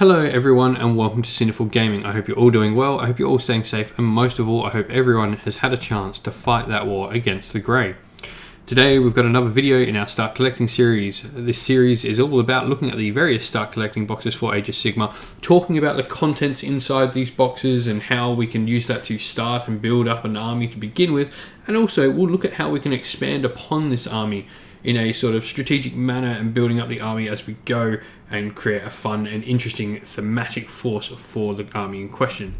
Hello everyone and welcome to Sinful Gaming. I hope you're all doing well, I hope you're all staying safe, and most of all I hope everyone has had a chance to fight that war against the Grey. Today we've got another video in our Start Collecting series. This series is all about looking at the various Start Collecting boxes for Age of Sigmar, talking about the contents inside these boxes and how we can use that to start and build up an army to begin with, and also we'll look at how we can expand upon this army in a sort of strategic manner and building up the army as we go and create a fun and interesting thematic force for the army in question.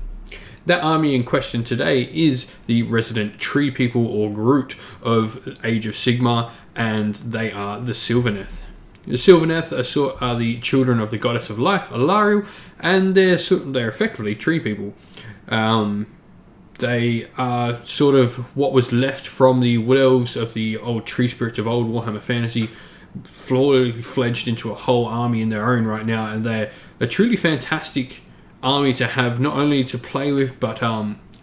That army in question today is the resident tree people or Groot of Age of Sigmar, and they are the Sylvaneth. The Sylvaneth are the children of the goddess of life, Alariel, and they're effectively tree people. They are sort of what was left from the wood elves of the old tree spirits of old Warhammer Fantasy, fully fledged into a whole army in their own right now, and they're a truly fantastic army to have, not only to play with, but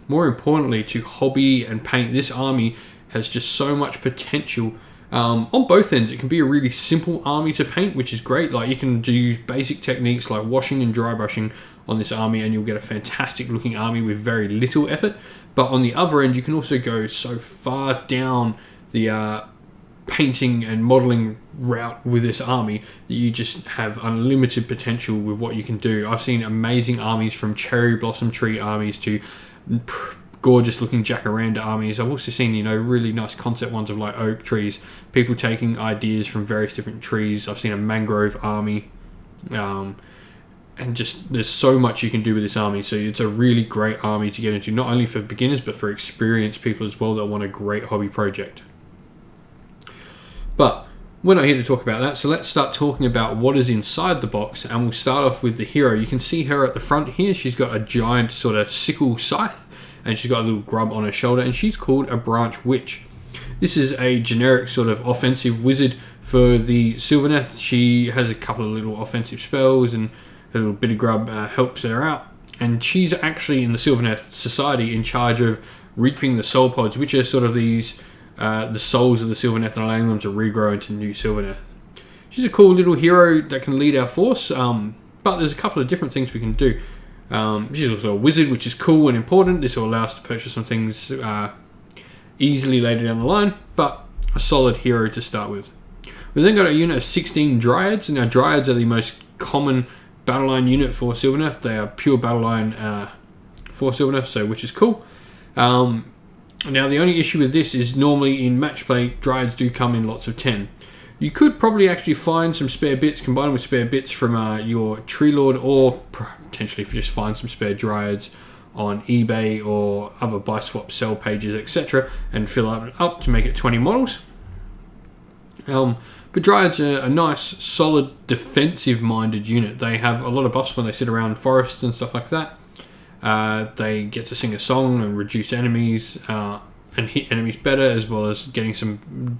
more importantly to hobby and paint. This army has just so much potential on both ends. It can be a really simple army to paint, which is great. Like, you can use basic techniques like washing and dry brushing on this army and you'll get a fantastic looking army with very little effort. But on the other end, you can also go so far down the painting and modeling route with this army that you just have unlimited potential with what you can do. I've seen amazing armies, from cherry blossom tree armies to gorgeous looking jacaranda armies. I've also seen, really nice concept ones of like oak trees, people taking ideas from various different trees. I've seen a mangrove army, and just there's so much you can do with this army. So it's a really great army to get into, not only for beginners but for experienced people as well that want a great hobby project. But we're not here to talk about that, so let's start talking about what is inside the box, and we'll start off with the hero. You can see her at the front here. She's got a giant sort of sickle scythe, and she's got a little grub on her shoulder, and she's called a branch witch. This is a generic sort of offensive wizard for the Sylvaneth. She has a couple of little offensive spells, and a little bit of grub helps her out. And she's actually in the Sylvaneth society in charge of reaping the soul pods, which are sort of these the souls of the Sylvaneth, and allowing them to regrow into new Sylvaneth. She's a cool little hero that can lead our force, but there's a couple of different things we can do. She's also a wizard, which is cool and important. This will allow us to purchase some things easily later down the line, but a solid hero to start with. We've then got a unit of 16 Dryads. Now, Dryads are the most common battle line unit for Sylvaneth. They are pure battle line for Sylvaneth, which is cool. Now, the only issue with this is normally in match play, Dryads do come in lots of 10. You could probably actually find some spare bits, combine with spare bits from your Tree Lord, or potentially just find some spare Dryads on eBay or other buy swap sell pages, etc., and fill it up to make it 20 models. But Dryads are a nice, solid, defensive-minded unit. They have a lot of buffs when they sit around forests and stuff like that. They get to sing a song and reduce enemies and hit enemies better, as well as getting some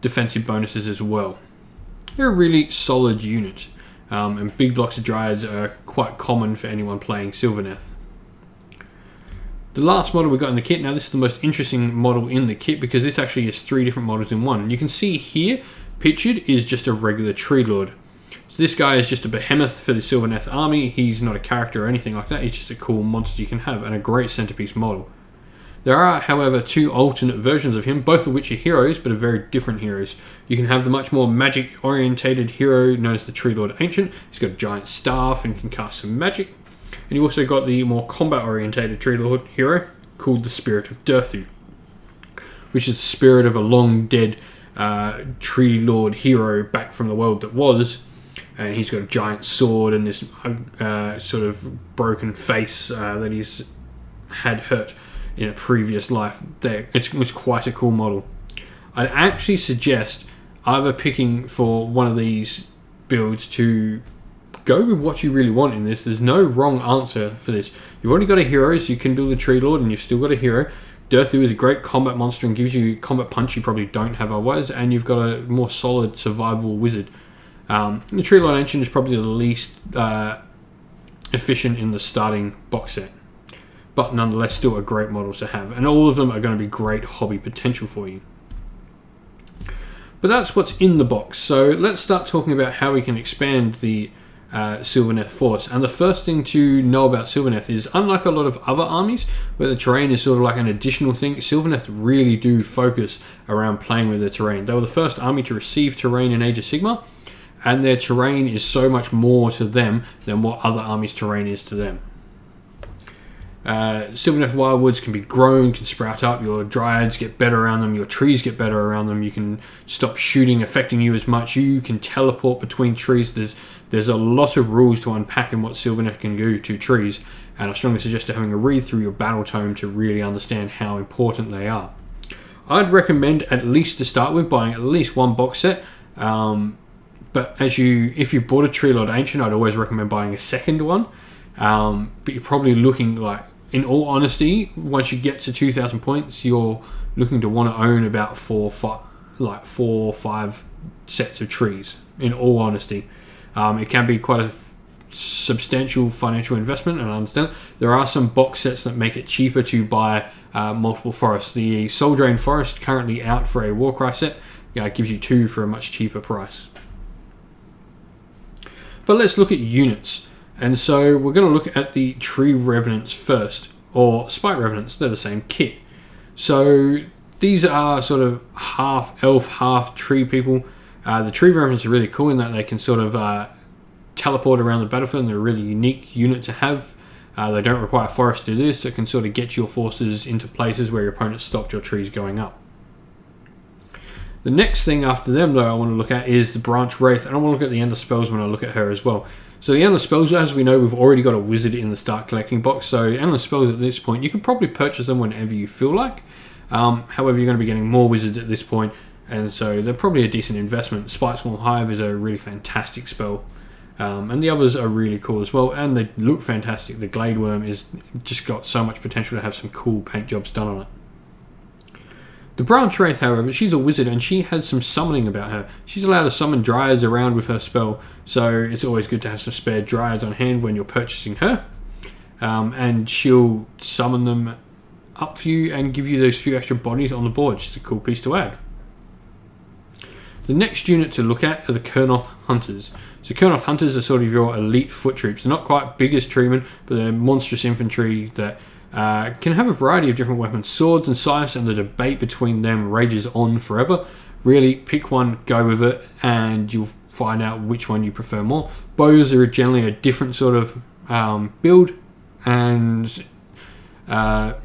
defensive bonuses as well. They're a really solid unit, and big blocks of Dryads are quite common for anyone playing Sylvaneth. The last model we got in the kit, now this is the most interesting model in the kit because this actually is 3 different models in one. You can see here, pictured, is just a regular Tree Lord. So this guy is just a behemoth for the Sylvaneth army. He's not a character or anything like that. He's just a cool monster you can have, and a great centerpiece model. There are, however, 2 alternate versions of him, both of which are heroes, but are very different heroes. You can have the much more magic-orientated hero known as the Tree Lord Ancient. He's got a giant staff and can cast some magic. And you've also got the more combat-orientated Tree Lord hero called the Spirit of Durthu, which is the spirit of a long-dead Tree Lord hero back from the world that was. And he's got a giant sword and this sort of broken face that he's had hurt in a previous life. It was quite a cool model. I'd actually suggest either picking for one of these builds to go with what you really want in this. There's no wrong answer for this. You've already got a hero, so you can build a Tree Lord, and you've still got a hero. Durthu is a great combat monster and gives you combat punch you probably don't have otherwise, and you've got a more solid survivable wizard. The Tree Lord Ancient is probably the least efficient in the starting box set, but nonetheless still a great model to have, and all of them are going to be great hobby potential for you. But that's what's in the box, so let's start talking about how we can expand the Sylvaneth Force. And the first thing to know about Sylvaneth is, unlike a lot of other armies where the terrain is sort of like an additional thing, Sylvaneth really do focus around playing with the terrain. They were the first army to receive terrain in Age of Sigmar, and their terrain is so much more to them than what other armies' terrain is to them. Sylvaneth Wildwoods can be grown, can sprout up, your Dryads get better around them, your trees get better around them, you can stop shooting affecting you as much, you can teleport between trees. There's a lot of rules to unpack in what Sylvaneth can do to trees, and I strongly suggest having a read through your battle tome to really understand how important they are. I'd recommend, at least to start with, buying at least one box set, but if you bought a Tree Lord Ancient, I'd always recommend buying a second one. But you're probably looking, like, in all honesty, once you get to 2,000 points, you're looking to want to own about 4 or 5 sets of trees, in all honesty. It can be quite a substantial financial investment, and I understand there are some box sets that make it cheaper to buy multiple forests. The Soul Drain Forest, currently out for a Warcry set, gives you 2 for a much cheaper price. But let's look at units. And so we're going to look at the Tree Revenants first, or Spike Revenants. They're the same kit. So these are sort of half elf, half tree people. The Tree Revenants are really cool in that they can sort of teleport around the battlefield, and they're a really unique unit to have. They don't require forest to do this, so it can sort of get your forces into places where your opponent stopped your trees going up. The next thing after them, though, I want to look at is the Branch Wraith, and I want to look at the End of Spells when I look at her as well. So the Endless Spells, as we know, we've already got a Wizard in the Start Collecting box, so Endless Spells at this point, you can probably purchase them whenever you feel like. However, you're going to be getting more Wizards at this point, and so they're probably a decent investment. Spike Swarm Hive is a really fantastic spell, and the others are really cool as well, and they look fantastic. The Glade Worm is just got so much potential to have some cool paint jobs done on it. The Branch Wraith, however, she's a wizard and she has some summoning about her. She's allowed to summon Dryads around with her spell, so it's always good to have some spare Dryads on hand when you're purchasing her. And she'll summon them up for you and give you those few extra bodies on the board. She's a cool piece to add. The next unit to look at are the Kurnoth Hunters. So Kurnoth Hunters are sort of your elite foot troops. They're not quite big as Treemen, but they're monstrous infantry that can have a variety of different weapons, swords and scythes, and the debate between them rages on forever. Really, pick one, go with it, and you'll find out which one you prefer more. Bows are generally a different sort of build, and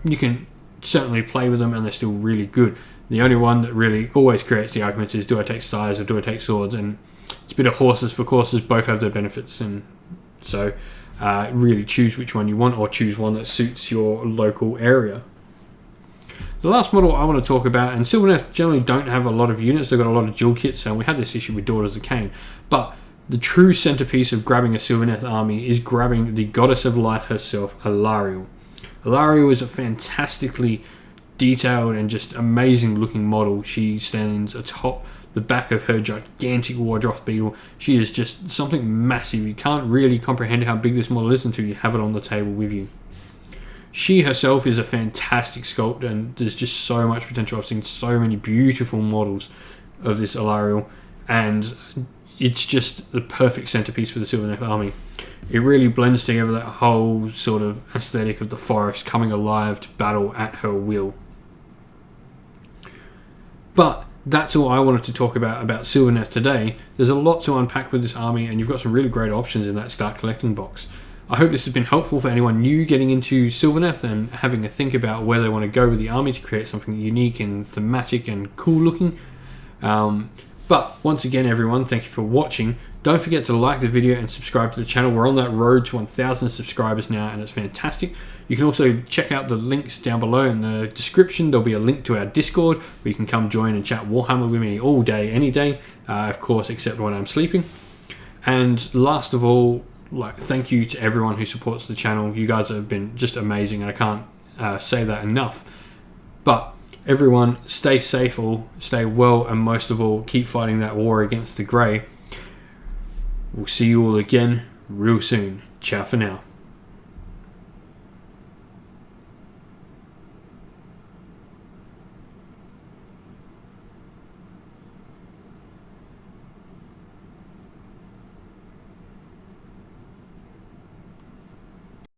you can certainly play with them, and they're still really good. The only one that really always creates the arguments is, do I take scythes or do I take swords? And it's a bit of horses for courses, both have their benefits, and so really choose which one you want, or choose one that suits your local area. The last model I want to talk about, and Sylvaneth generally don't have a lot of units, they've got a lot of dual kits, and we had this issue with Daughters of Cain, but the true centerpiece of grabbing a Sylvaneth army is grabbing the Goddess of Life herself, Alarielle. Alarielle is a fantastically detailed and just amazing looking model. She stands atop the back of her gigantic Wardroth beetle. She is just something massive. You can't really comprehend how big this model is until you have it on the table with you. She herself is a fantastic sculpt, and there's just so much potential. I've seen so many beautiful models of this Alarielle, and it's just the perfect centerpiece for the Sylvaneth army. It really blends together that whole sort of aesthetic of the forest coming alive to battle at her will. But that's all I wanted to talk about Sylvaneth today. There's a lot to unpack with this army, and you've got some really great options in that Start Collecting box. I hope this has been helpful for anyone new getting into Sylvaneth and having a think about where they want to go with the army to create something unique and thematic and cool looking. But once again, everyone, thank you for watching. Don't forget to like the video and subscribe to the channel. We're on that road to 1,000 subscribers now, and it's fantastic. You can also check out the links down below in the description. There'll be a link to our Discord where you can come join and chat Warhammer with me all day, any day, of course, except when I'm sleeping. And last of all, thank you to everyone who supports the channel. You guys have been just amazing, and I can't say that enough. But everyone, stay safe, all stay well, and most of all, keep fighting that war against the grey. We'll see you all again real soon. Ciao for now.